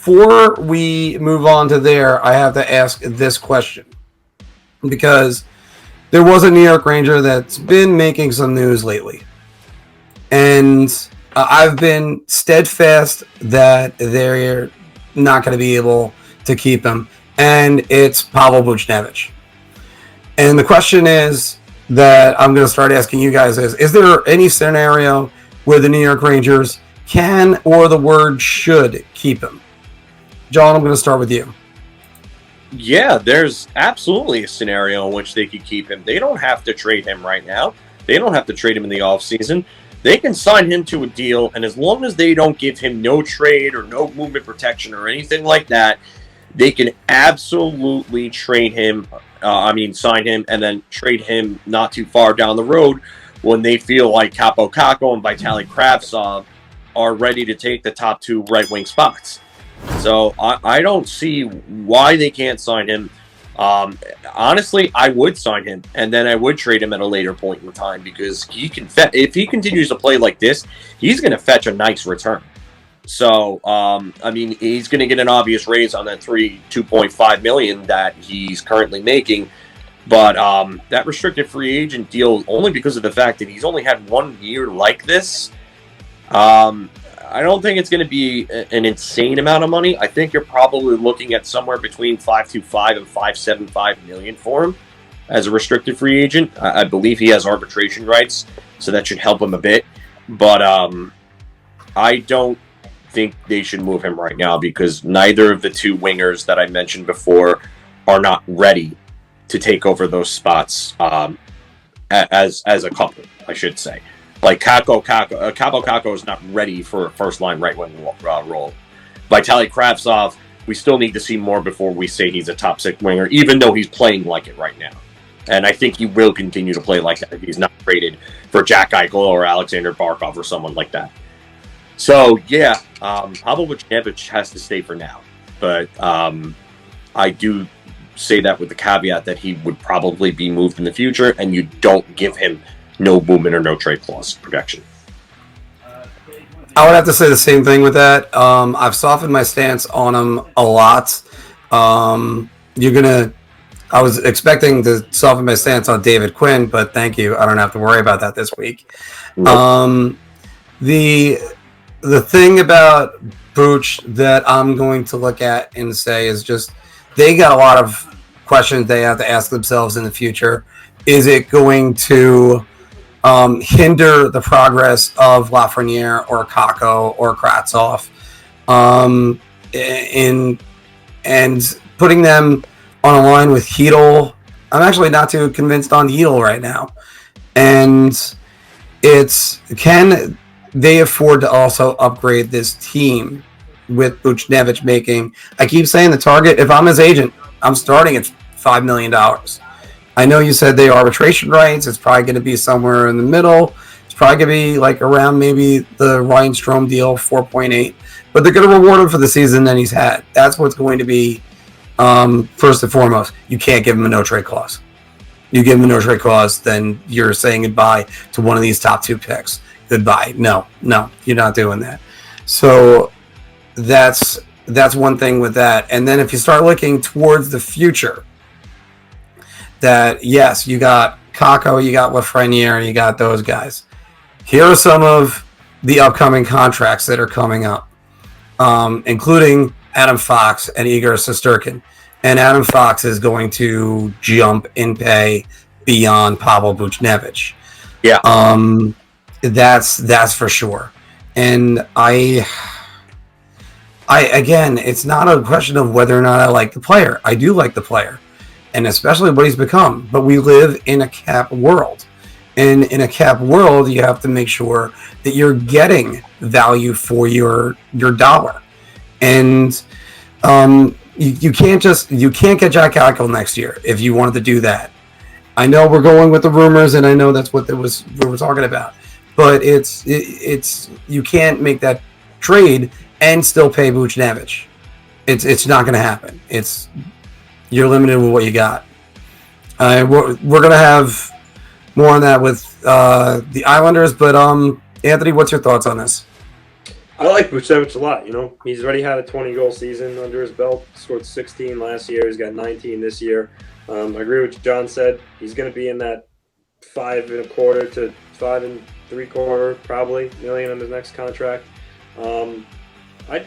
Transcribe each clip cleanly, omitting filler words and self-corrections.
before we move on to there, I have to ask this question because there was a New York Ranger that's been making some news lately. And I've been steadfast that they're not going to be able to keep him. And it's Pavel Buchnevich. And the question is that I'm going to start asking you guys is there any scenario where the New York Rangers can or the word should keep him? John, I'm going to start with you. Yeah, there's absolutely a scenario in which they could keep him. They don't have to trade him right now. They don't have to trade him in the offseason. They can sign him to a deal, and as long as they don't give him no trade or no movement protection or anything like that, they can absolutely trade him, sign him, and then trade him not too far down the road when they feel like Kakko and Vitaly Kravtsov are ready to take the top two right-wing spots. So I don't see why they can't sign him. Honestly, I would sign him, and then I would trade him at a later point in time because he can. If he continues to play like this, he's going to fetch a nice return. So, he's going to get an obvious raise on that $2.5 million that he's currently making. But that restricted free agent deal, only because of the fact that he's only had 1 year like this, I don't think it's going to be an insane amount of money. I think you're probably looking at somewhere between $525 and $575 million for him as a restricted free agent. I believe he has arbitration rights, so that should help him a bit. But I don't think they should move him right now because neither of the two wingers that I mentioned before are not ready to take over those spots as a couple, I should say. Like Kakko is not ready for a first-line right-wing role. Vitaly Kravtsov, we still need to see more before we say he's a top-six winger, even though he's playing like it right now. And I think he will continue to play like that if he's not traded for Jack Eichel or Alexander Barkov or someone like that. So, yeah, Pavel Buchnevich has to stay for now. But I do say that with the caveat that he would probably be moved in the future, and you don't give him no movement or no trade clause protection. I would have to say the same thing with that. I've softened my stance on him a lot. I was expecting to soften my stance on David Quinn, but thank you. I don't have to worry about that this week. Nope. The thing about Buch that I'm going to look at and say is just they got a lot of questions they have to ask themselves in the future. Is it going to hinder the progress of Lafreniere or Kakko or Kravtsov and putting them on a line with Chytil? I'm actually not too convinced on Chytil right now. And can they afford to also upgrade this team with Buchnevich making, I keep saying the target, if I'm his agent, I'm starting at $5 million. I know you said they arbitration rights. It's probably going to be somewhere in the middle. It's probably going to be like around maybe the Ryan Strome deal, 4.8. But they're going to reward him for the season that he's had. That's what's going to be first and foremost. You can't give him a no-trade clause. You give him a no-trade clause, then you're saying goodbye to one of these top two picks. Goodbye. No, you're not doing that. So that's one thing with that. And then if you start looking towards the future, that, yes, you got Kakko, you got Lafreniere, you got those guys. Here are some of the upcoming contracts that are coming up, including Adam Fox and Igor Shesterkin. And Adam Fox is going to jump in pay beyond Pavel Buchnevich. Yeah. That's for sure. And I again, it's not a question of whether or not I like the player. I do like the player, and especially what he's become. But we live in a cap world. And in a cap world, you have to make sure that you're getting value for your dollar. And you can't get Jack Eichel next year if you wanted to do that. I know we're going with the rumors, and I know that's what we were talking about. But it's you can't make that trade and still pay Buchnevich. It's not going to happen. You're limited with what you got. We're going to have more on that with the Islanders. But Anthony, what's your thoughts on this? I like Buchnevich a lot. He's already had a 20-goal season under his belt. Scored 16 last year. He's got 19 this year. I agree with what John said. He's going to be in that 5.25 to 5.75 probably million on his next contract. I'd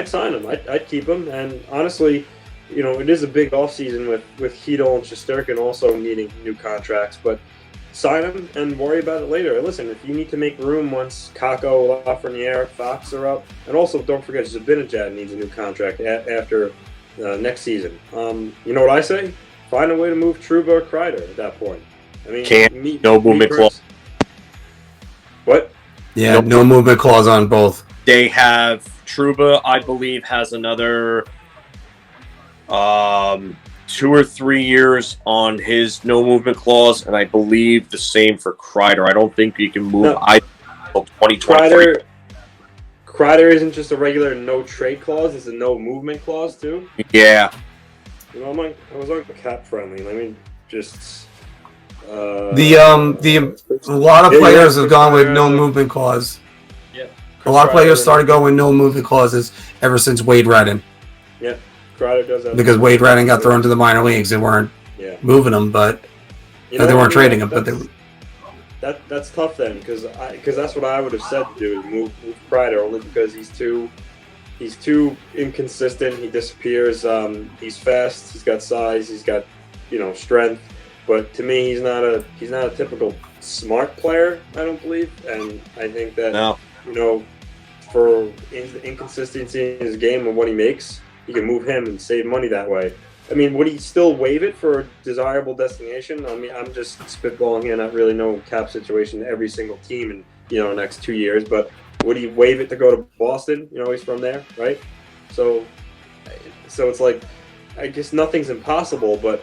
sign him. I'd keep him. And honestly, it is a big offseason with Chytil and Shesterkin also needing new contracts, but sign him and worry about it later. And listen, if you need to make room once Kakko, Lafreniere, Fox are up, and also don't forget Zibabanejad needs a new contract after next season. You know what I say? Find a way to move Trouba or Kreider at that point. I mean, no movement clause. What? Yeah, no movement clause on both. They have Trouba, I believe, has another 2 or 3 years on his no movement clause, and I believe the same for Kreider. I don't think he can move until 2023. Kreider isn't just a regular no trade clause; it's a no movement clause too. Yeah. I was on cap friendly. Let me just. A lot of players have gone with no movement clause. Yeah. A lot of players started going with no movement clauses ever since Wade Redden. Yeah. Kreider does that. Because Wade Redden got thrown to the minor leagues. They weren't moving him, but they weren't trading him. That's tough then, because that's what I would have said to do, move Kreider, only because he's too inconsistent. He disappears. He's fast. He's got size. He's got strength. But to me, he's not a typical smart player. I don't believe, and I think that for inconsistency in his game and what he makes, you can move him and save money that way. I mean, would he still waive it for a desirable destination? I mean, I'm just spitballing here, not really know cap situation every single team in the next 2 years. But would he waive it to go to Boston? He's from there, right? So it's like, I guess nothing's impossible. But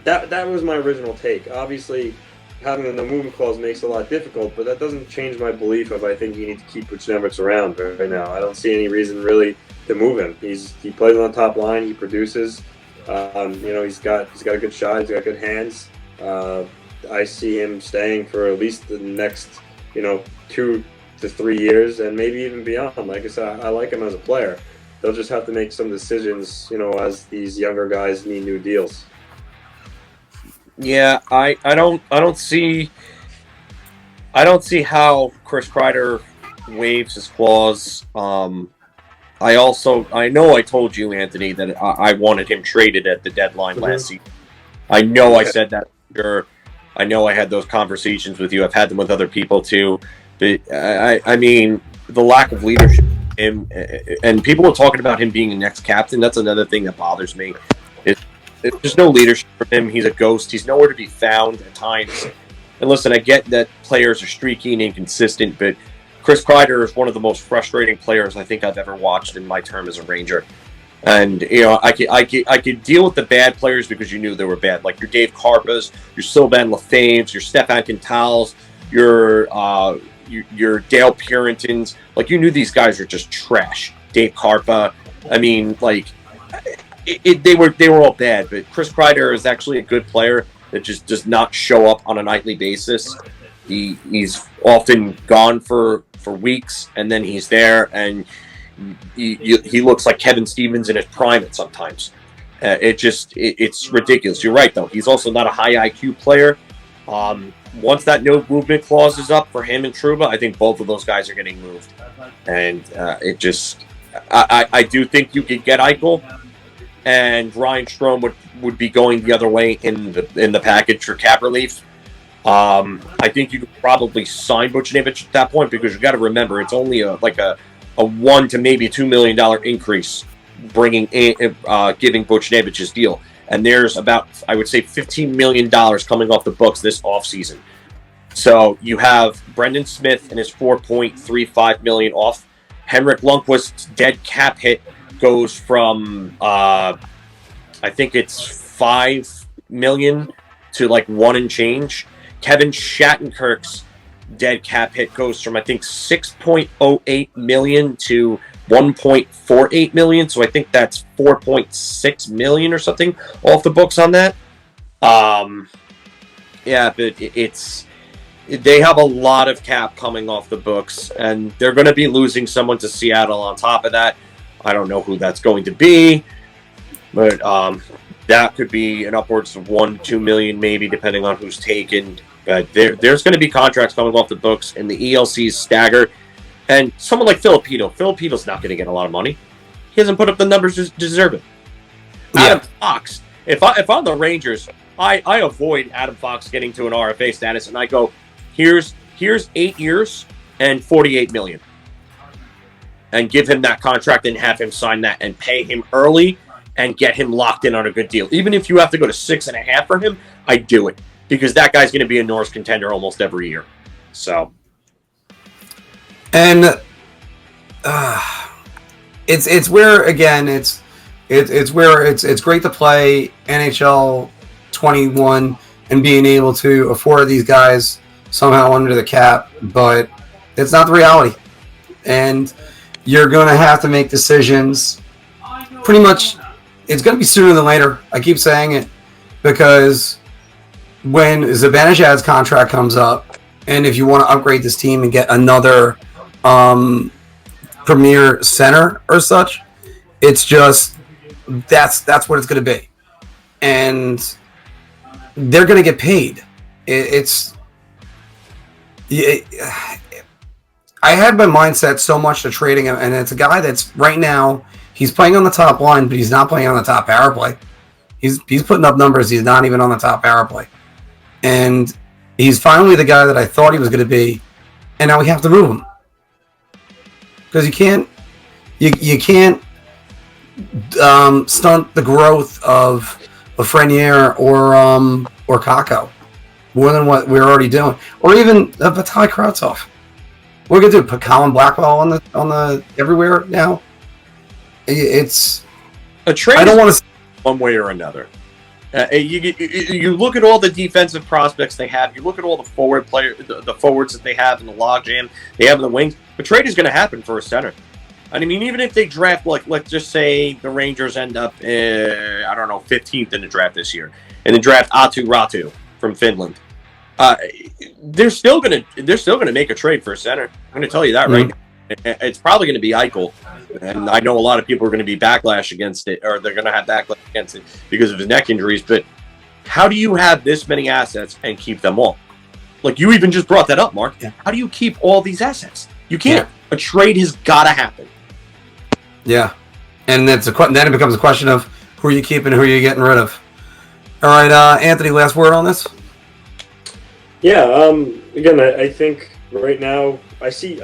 that was my original take. Obviously, having the movement clause makes it a lot difficult, but that doesn't change my belief of I think you need to keep Buchnevich around right now. I don't see any reason really to move him. He plays on the top line. He produces. He's got a good shot. He's got good hands. I see him staying for at least the next 2 to 3 years, and maybe even beyond. Like I said, I like him as a player. They'll just have to make some decisions, as these younger guys need new deals. Yeah, I don't see how Chris Kreider waives his clause. I know I told you, Anthony, that I wanted him traded at the deadline last season. I know I said that. Sure. I know I had those conversations with you. I've had them with other people too. But I mean, the lack of leadership in him, and people are talking about him being the next captain. That's another thing that bothers me. There's no leadership from him. He's a ghost. He's nowhere to be found at times. And listen, I get that players are streaky and inconsistent, but Chris Kreider is one of the most frustrating players I think I've ever watched in my term as a Ranger. And I could deal with the bad players because you knew they were bad, like your Dave Carpas, your Sylvain Lefebvre's, your Stefan Quintals, your Dale Puritans. Like, you knew these guys were just trash. Dave Carpa. I mean, like, they were all bad. But Chris Kreider is actually a good player that just does not show up on a nightly basis. He's often gone for weeks, and then he's there, and he looks like Kevin Stevens in his prime at sometimes. It's ridiculous. You're right, though. He's also not a high IQ player. Once that no movement clause is up for him and Trouba, I think both of those guys are getting moved. And I do think you could get Eichel, and Ryan Strome would be going the other way in the package for cap relief. I think you could probably sign Buchnevich at that point, because you got to remember it's only a $1 to maybe $2 million increase bringing in giving Buchnevich his deal, and there's about, I would say, $15 million coming off the books this offseason. So you have Brendan Smith and his $4.35 million off. Henrik Lundqvist's dead cap hit goes from I think it's $5 million to like $1 and change. Kevin Shattenkirk's dead cap hit goes from, I think, $6.08 million to $1.48 million. So I think that's $4.6 million or something off the books on that. Yeah, but they have a lot of cap coming off the books, and they're going to be losing someone to Seattle on top of that. I don't know who that's going to be, but that could be an upwards of $1-2 million maybe, depending on who's taken. But there's going to be contracts coming off the books, and the ELCs stagger. And someone like Filipino's not going to get a lot of money. He hasn't put up the numbers to deserve it. Yeah. Adam Fox, if I'm the Rangers, I avoid Adam Fox getting to an RFA status, and I go, here's 8 years and $48 million, and give him that contract and have him sign that and pay him early and get him locked in on a good deal. Even if you have to go to 6.5 for him, I do it, because that guy's going to be a Norris contender almost every year. So, and it's where, again, it's where it's great to play NHL 21 and being able to afford these guys somehow under the cap, but it's not the reality. And you're going to have to make decisions pretty much. It's going to be sooner than later. I keep saying it, because when Zibabanejad's contract comes up, and if you want to upgrade this team and get another premier center or such, it's just that's what it's going to be, and they're going to get paid. I had my mindset so much to trading him, and it's a guy that's right now he's playing on the top line, but he's not playing on the top power play. He's putting up numbers. He's not even on the top power play, and he's finally the guy that I thought he was going to be, and now we have to move him because you can't stunt the growth of Lafreniere or Kakko more than what we're already doing, or even Vitaly Kravtsov. What are we gonna do? Put Colin Blackwell on the everywhere now? It's a trade. I don't want to one way or another. You look at all the defensive prospects they have. You look at all the forwards that they have in the logjam they have in the wings. A trade is going to happen for a center. I mean, even if they draft, like, let's just say the Rangers end up, 15th in the draft this year, and then draft Atu Ratu from Finland. They're still gonna make a trade for a center. I'm going to tell you that right now. It's probably going to be Eichel, and I know a lot of people are going to be backlash against it, or they're going to have backlash against it because of his neck injuries. But how do you have this many assets and keep them all? Like, you even just brought that up, Mark. Yeah. How do you keep all these assets? You can't. Yeah. A trade has got to happen. Yeah, and then it becomes a question of who are you keeping and who are you getting rid of. All right, Anthony, last word on this? Yeah. Again, I think right now I see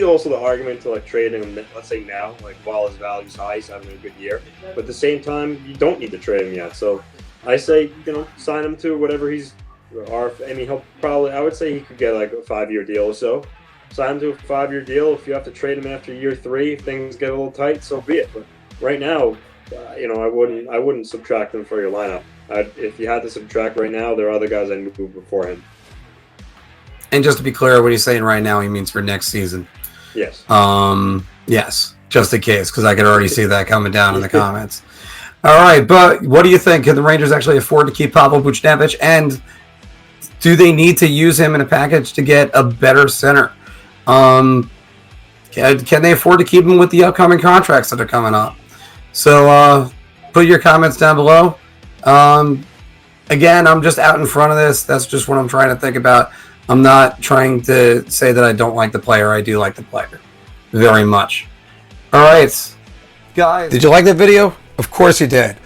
also the argument to like trading him. Let's say now, like while his value's high, he's having a good year. But at the same time, you don't need to trade him yet. So I say, sign him to whatever he's. I mean, I would say he could get like a 5-year deal or so. Sign him to a 5-year deal. If you have to trade him after year 3, if things get a little tight, so be it. But right now, I wouldn't subtract him for your lineup. If you had to subtract right now, there are other guys I moved before him. And just to be clear, what he's saying right now, he means for next season. Yes. Yes, just in case, because I could already see that coming down in the comments. All right, but what do you think? Can the Rangers actually afford to keep Pavel Buchnevich? And do they need to use him in a package to get a better center? Can they afford to keep him with the upcoming contracts that are coming up? So put your comments down below. Again, I'm just out in front of this. That's just what I'm trying to think about. I'm not trying to say that I don't like the player. I do like the player very much. All right, guys. Did you like that video? Of course you did.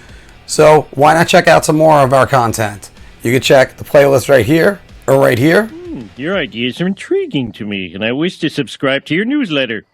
So why not check out some more of our content? You can check the playlist right here or right here. Your ideas are intriguing to me, and I wish to subscribe to your newsletter.